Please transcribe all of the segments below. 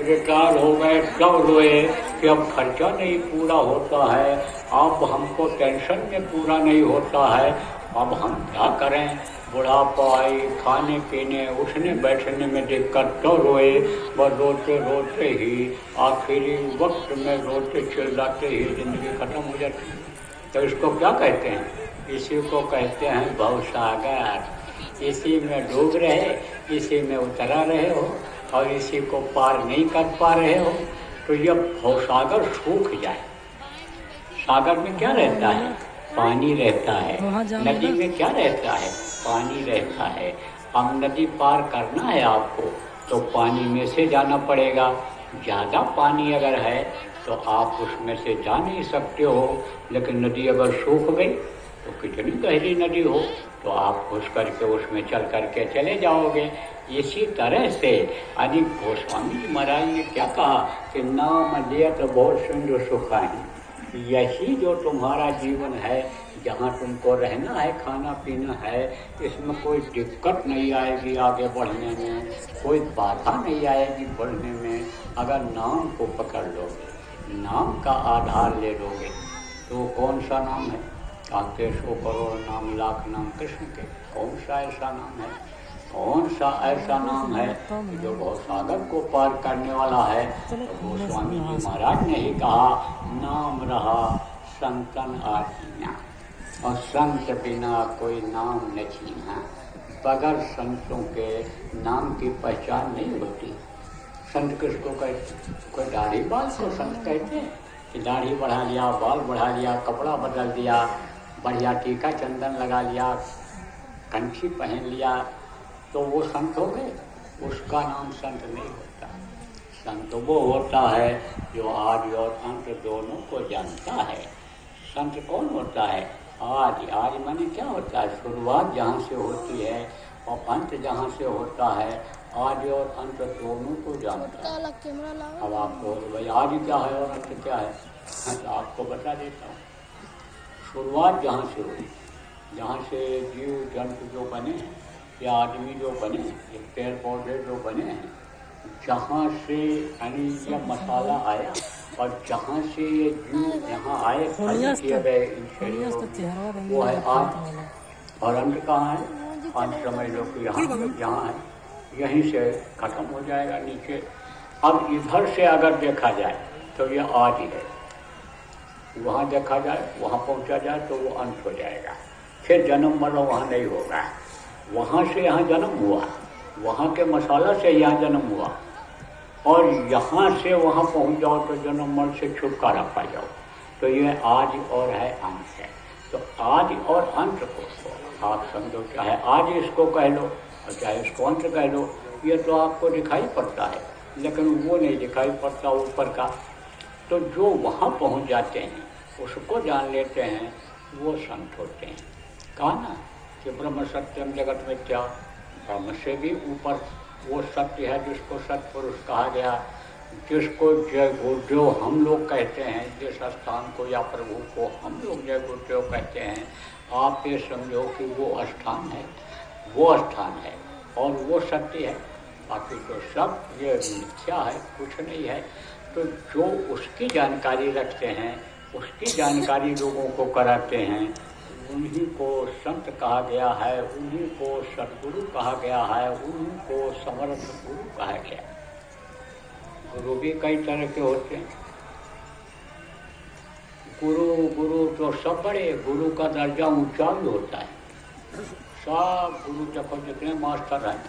Retire हो गए तब रोए कि अब खर्चा नहीं पूरा होता है, अब हमको टेंशन में पूरा नहीं होता है, अब हम क्या करें। बुढ़ापा आई, खाने पीने उठने बैठने में दिक्कत तो रोए। वह रोते रोते ही आखिरी वक्त में रोते चिल्लाते ही जिंदगी खत्म हो जाती है। तो इसको क्या कहते हैं? इसी को कहते हैं भवसागर। इसी में डूब रहे, इसी में उतरा रहे हो और इसी को पार नहीं कर पा रहे हो, तो यह भवसागर सूख जाए। सागर में क्या रहता है? पानी रहता है। नदी में क्या रहता है? पानी रहता है। अब नदी पार करना है आपको तो पानी में से जाना पड़ेगा। ज़्यादा पानी अगर है तो आप उसमें से जा नहीं सकते हो, लेकिन नदी अगर सूख गई तो कितनी गहरी नदी हो तो आप घुस करके उसमें चल करके चले जाओगे। इसी तरह से आदि गोस्वामी जी महाराज ने क्या कहा कि नाम लियत बहुत सिंधु सुखाई। यही जो तुम्हारा जीवन है, जहाँ तुमको रहना है, खाना पीना है, इसमें कोई दिक्कत नहीं आएगी आगे बढ़ने में, कोई बाधा नहीं आएगी बढ़ने में। अगर नाम को पकड़ लोगे, नाम का आधार ले लोगे, तो कौन सा नाम है? काके 100 करोड़ नाम, लाख नाम कृष्ण के, कौन सा ऐसा नाम है? कौन सा ऐसा नाम है जो भवसागर को पार करने वाला है? तो गोस्वामी जी महाराज ने ही कहा, नाम रहा संतन आजीना, और संत बिना कोई नाम न छीना। बगैर संतों के नाम की पहचान नहीं होती। संत किसको कहते? कोई दाढ़ी बाल को संत कहते हैं कि दाढ़ी बढ़ा लिया, बाल बढ़ा लिया, कपड़ा बदल दिया, बढ़िया टीका चंदन लगा लिया, कंठी पहन लिया, तो वो संत हो गए? उसका नाम संत नहीं होता। संत वो होता है जो आदि और अंत दोनों को जानता है। संत कौन होता है? आदि। आदि माने क्या होता है? शुरुआत जहाँ से होती है और अंत जहाँ से होता है, आदि और अंत दोनों को जानता है। अब आपको भाई आदि क्या है और अंत क्या है, तो आपको बता देता हूँ। शुरुआत जहाँ से हुई, जहाँ से जीव जंतु जो बने हैं या आदमी जो बने, ये पेड़ पौधे जो बने हैं, जहाँ से यानी यह मसाला आया और जहाँ से ये जीव यहाँ आए खड़े किए गए इन शरीरों, वो है आज। और अंत कहाँ है? अंत समझ लो कि यहाँ है, यहीं से खत्म हो जाएगा नीचे। अब इधर से अगर देखा जाए तो ये आदि है, वहाँ देखा जाए, वहाँ पहुँचा जाए तो वो अंत हो जाएगा। फिर जन्म मरण वहाँ नहीं होगा। वहाँ से यहाँ जन्म हुआ, वहाँ के मसाला से यहाँ जन्म हुआ, और यहाँ से वहाँ पहुँच जाओ तो जन्म मरण से छुटकारा पा जाओ। तो ये आदि और है, अंत है। तो आदि और अंत को आप समझो, चाहे आदि इसको कह लो और चाहे इसको अंत कह लो, ये तो आपको दिखाई पड़ता है, लेकिन वो नहीं दिखाई पड़ता ऊपर का। तो जो वहाँ पहुँच जाते हैं, उसको जान लेते हैं, वो संत होते हैं। कहा ना कि ब्रह्म सत्यम जगत मिथ्या, ब्रह्म से भी ऊपर वो सत्य है जिसको सत्पुरुष कहा गया, जिसको जय गुरुदेव हम लोग कहते हैं। जिस स्थान को या प्रभु को हम लोग जय गुरुदेव कहते हैं, आप ये समझो कि वो स्थान है, वो स्थान है और वो सत्य है। बाकी तो सब ये मिथ्या है, कुछ नहीं है। तो जो उसकी जानकारी रखते हैं, उसकी जानकारी लोगों को कराते हैं, उन्हीं को संत कहा गया है, उन्हीं को सद्गुरु कहा गया है, उन्हीं को समर्थ गुरु कहा गया। गुरु भी कई तरह के होते हैं। गुरु तो सब बड़े, गुरु का दर्जा ऊंचा भी होता है। सब गुरु देखो जितने मास्टर हैं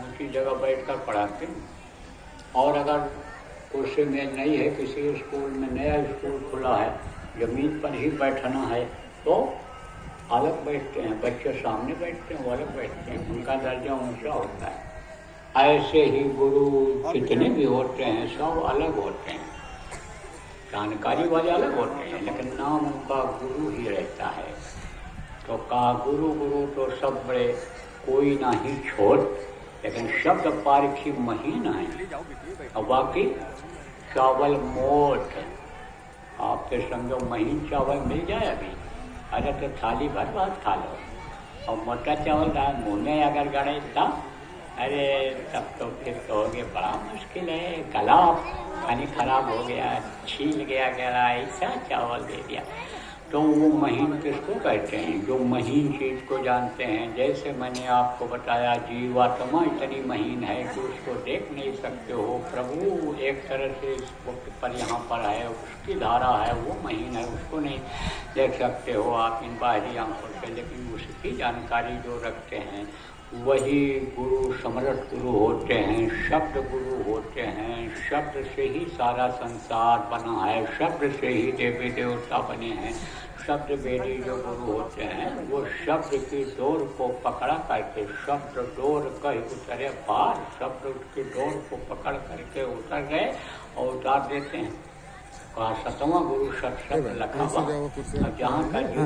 ऊंची जगह बैठकर पढ़ाते हैं। और अगर कुर्सी में नहीं है, किसी स्कूल में नया स्कूल खुला है, जमीन पर ही बैठना है तो अलग बैठते हैं, बच्चे सामने बैठते हैं, वो अलग बैठते हैं, उनका दर्जा ऊंचा होता है। ऐसे ही गुरु जितने भी होते हैं सब अलग होते हैं, जानकारी वाले अलग होते हैं, लेकिन नाम उनका गुरु ही रहता है। तो कहा गुरु गुरु तो सब बड़े, कोई ना ही छोड़, लेकिन शब्द पारखी महीन है और बाकी चावल मोट। आपके समझो महीन चावल मिल जाए अभी, अरे तो थाली भर भात खा लो, और मोटा चावल मुँह में अगर गड़े तब अरे तब तो फिर कहोगे बड़ा मुश्किल है, गला पानी खराब हो गया, छील गया गला, ऐसा चावल दे दिया। तो वो महीन किसको कहते हैं? जो महीन चीज़ को जानते हैं। जैसे मैंने आपको बताया जीवात्मा इतनी महीन है कि उसको देख नहीं सकते हो। प्रभु एक तरह से इस वक्त पर यहाँ पर है, उसकी धारा है, वो महीन है, उसको नहीं देख सकते हो आप इन बाहरी आंखों से, लेकिन उसकी जानकारी जो रखते हैं वही गुरु, समर्थ गुरु होते हैं, शब्द गुरु होते हैं। शब्द से ही सारा संसार बना है, शब्द से ही देवी देवता बने हैं। शब्द वेदी जो गुरु होते हैं वो शब्द की डोर को पकड़ा करके, शब्द डोर कहीं उतरे पार, शब्द की डोर को पकड़ करके उतर गए और उतार देते हैं। कहा सतवां गुरु शब्द लखा हुआ, जहाँ का जो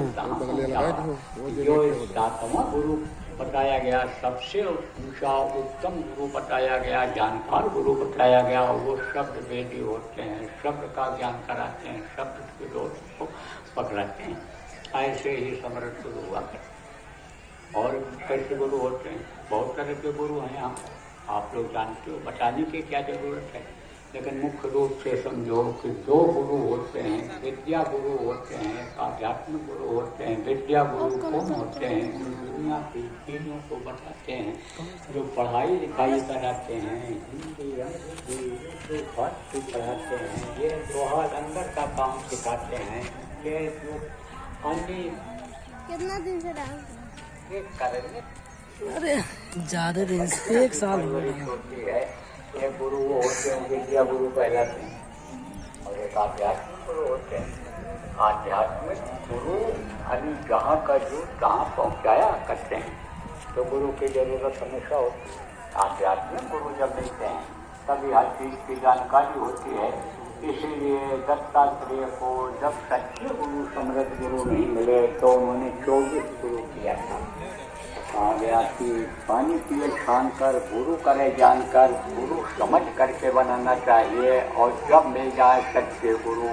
सातवां गुरु बताया गया, सबसे ऊंचा उत्तम गुरु बताया गया, जानकार गुरु बताया गया, वो शब्द वेदी होते हैं। शब्द का ज्ञान कराते हैं, शब्द के डोर को पकड़ाते हैं। ऐसे ही समर्थ गुरु हुआ करते। और कैसे गुरु होते हैं? बहुत तरह के गुरु हैं, यहाँ आप लोग जानते हो, बताने की क्या जरूरत है। लेकिन मुख्य रूप से समझो कि दो गुरु होते हैं। विद्या गुरु होते हैं, आध्यात्मिक गुरु होते हैं। विद्या गुरु कौन होते हैं? जो दुनिया की चीज़ों को बताते हैं, जो पढ़ाई लिखाई कराते हैं, हिंदी अंग्रेजी फारसी पढ़ाते हैं, ये दोहा अंदर का काम सिखाते हैं। ये जो अन्य कितना दिन से डांस करेंगे, अरे ज़्यादा दिन से 1 साल हो गया होती है। एक गुरु वो होते हैं विद्या गुरु कहलाते हैं, और एक आध्यात्मिक गुरु होते हैं। आध्यात्मिक गुरु यानी जहाँ का जो कहाँ पहुँचाया करते हैं, तो गुरु की जरूरत हमेशा होती है। आध्यात्मिक गुरु जब मिलते हैं तभी हर चीज़ की जानकारी होती है। इसीलिए दत्तात्रेय को जब सच्चे गुरु, समृद्ध गुरु नहीं मिले तो उन्होंने 24 गुरु किया था। कहा गया कि पानी पिए छान कर, गुरु करे जानकर, गुरु समझ करके बनाना चाहिए। और जब मिल जाए सच्चे गुरु,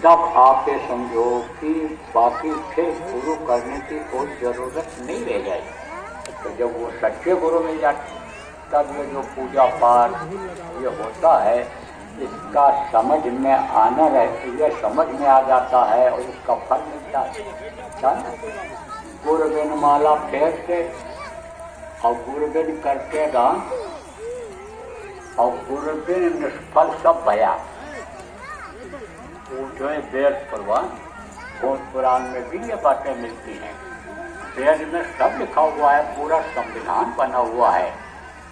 तब आप ये समझो कि बाकी फिर गुरु करने की कोई ज़रूरत नहीं रह जाएगी। तो जब वो सच्चे गुरु मिल जाते तब ये जो पूजा पाठ ये होता है, इसका समझ में आना रहती है, समझ में आ जाता है और उसका फल मिलता है। गुरुबिन माला फेरते और गुरुबिन करते दान और गुरुबिन निष्फल सब भया। जो है वेद पुराण, भूत पुराण में भी ये बातें मिलती हैं। वेद में सब लिखा हुआ है, पूरा संविधान बना हुआ है,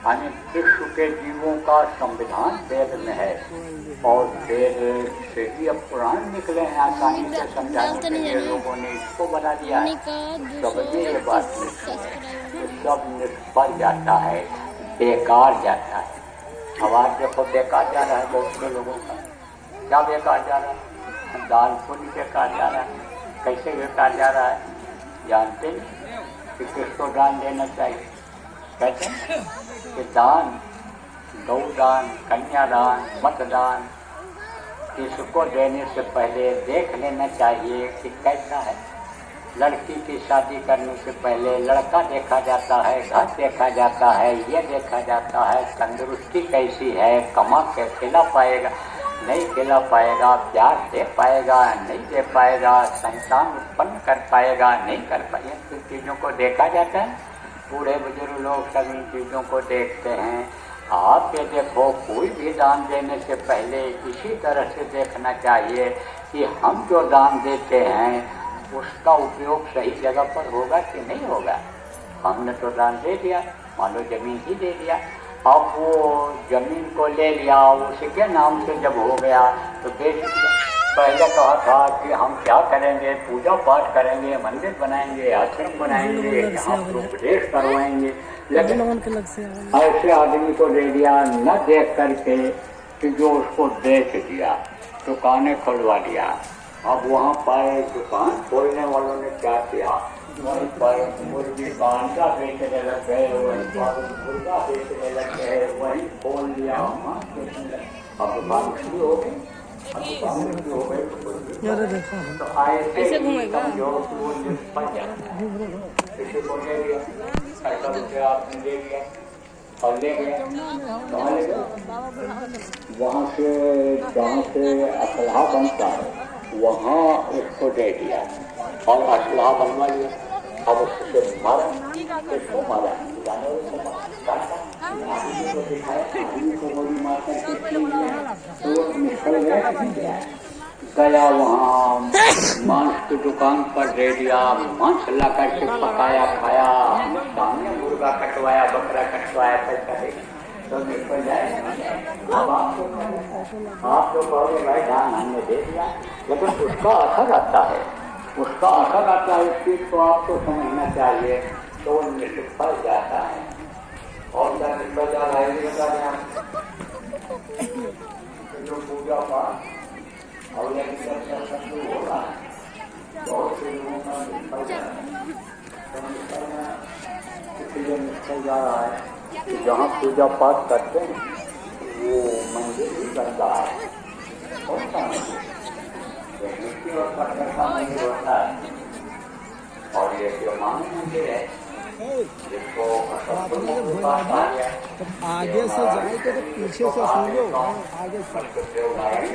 यानी विश्व के जीवों का संविधान वेद में है। और वेद से ही अब पुराण निकले हैं, आसानी से समझाने के लिए लोगों ने इसको बना दिया है। समझिए ये बात, सब निष्फल जाता है, बेकार जाता है। अब आज देखो बेकार जा रहा है बहुत से लोगों का। क्या बेकार जा रहा है? दान पुण्य बेकार जा रहा है। कैसे बेकार जा रहा है? जानते हैं कि किसको दान देना चाहिए? कहते हैं कि दान, गौदान, कन्यादान, मतदान, इसको देने से पहले देख लेना चाहिए कि कैसा है। लड़की की शादी करने से पहले लड़का देखा जाता है, घर देखा जाता है, ये देखा जाता है तंदुरुस्ती कैसी है, कमा के खिला पाएगा नहीं खिला पाएगा, प्यार दे पाएगा नहीं दे पाएगा, संतान उत्पन्न कर पाएगा नहीं कर पाएगा, इन चीज़ों को देखा जाता है। बूढ़े बुजुर्ग लोग सब इन चीज़ों को देखते हैं। आप ये देखो, कोई भी दान देने से पहले इसी तरह से देखना चाहिए कि हम जो दान देते हैं उसका उपयोग सही जगह पर होगा कि नहीं होगा। हमने तो दान दे दिया, मान लो जमीन ही दे दिया, अब वो जमीन को ले लिया, उसके नाम से जब हो गया तो बेच दिया। पहले कहा था कि हम क्या करेंगे, पूजा पाठ करेंगे, मंदिर बनाएंगे, आश्रम बनाएंगे, यहाँ उपदेश करवाएंगे, लेकिन ऐसे आदमी को दे दिया न देख करके कि जो उसको बेच दिया, दुकानें खुलवा दिया। अब वहाँ पर दुकान खोलने वालों ने क्या किया, वहीं पर मुर्गी का अंडा बेचने लग गए, वहीं पर मुर्गा बेचने लग गए, वहीं खोल लिया, अब दुकान शुरू हो गई। तो ऐसे घूमेगा किसी को दे दिया, 60 रुपया आपने दे दिया, और ले गए, कहाँ ले गए? वहाँ से जहाँ से असलहा बनता है वहाँ उसको दे दिया और असलहा बनवा लिया। अब उससे मारा, किसको मारा? जानवरों को काटा, आदमी को दिखाया, आदमी को गोली मारकर तो वो निकल गया। गया वहाँ मांस की दुकान पर दे दिया, मांस ला करके पकाया खाया, सामने मुर्गा कटवाया, बकरा कटवाया, पैसा दे तो निकल जाए। अब आप तो कहोगे भाई धान हमने दे दिया, लेकिन उसका असर आता है, उसका असर आता है। इस चीज को आपको समझना चाहिए तो वो निष्फल जाता है। और क्या निष्फल जा रहा है बता दें आप? जो पूजा पाठ और होगा बहुत से लोगों का निष्फल जा रहा है। इसलिए निष्फल जा रहा है कि जहाँ पूजा पाठ करते हैं वो मंदिर भी बनता है, होता है मिट्टी और पत्थर का मंदिर होता है। और ये जो मानव मंदिर है जिसको आगे से जाएंगे तो पीछे से सुनो, आगे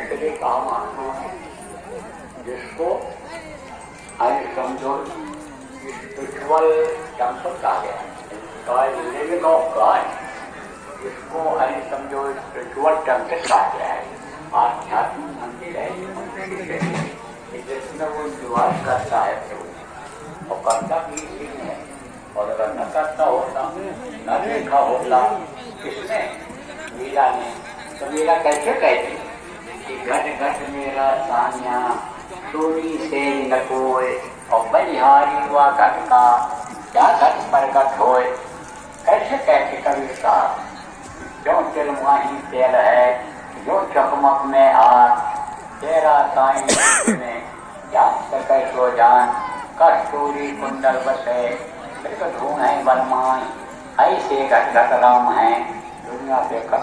से काम आना जिसको समझो स्पिरिचुअल टेम्पल कहा गया, लिविंग ऑफ गॉड, जिसको समझो स्पिरिचुअल टेम्पल कहा गया है, आध्यात्मिक मंदिर है जिसमें वो निवास करता है और करता भी इसी में है। और अगर न करता होता, न देखा होता किसने? मीरा ने। तो मीरा कैसे कहती कि घट घट मेरा सानिया सोनी से न कोय और बलिहारी हुआ घट का क्या घट प्रगट होए। कैसे कहती कबीर साहब? जो तिलमाही तेल है, जो चकमक में आग, तेरा साईं में जान सके सो जान, कस्तूरी कुंडल बसे धूण है बलमान, ऐसे घट घट राम है दुनिया पे कर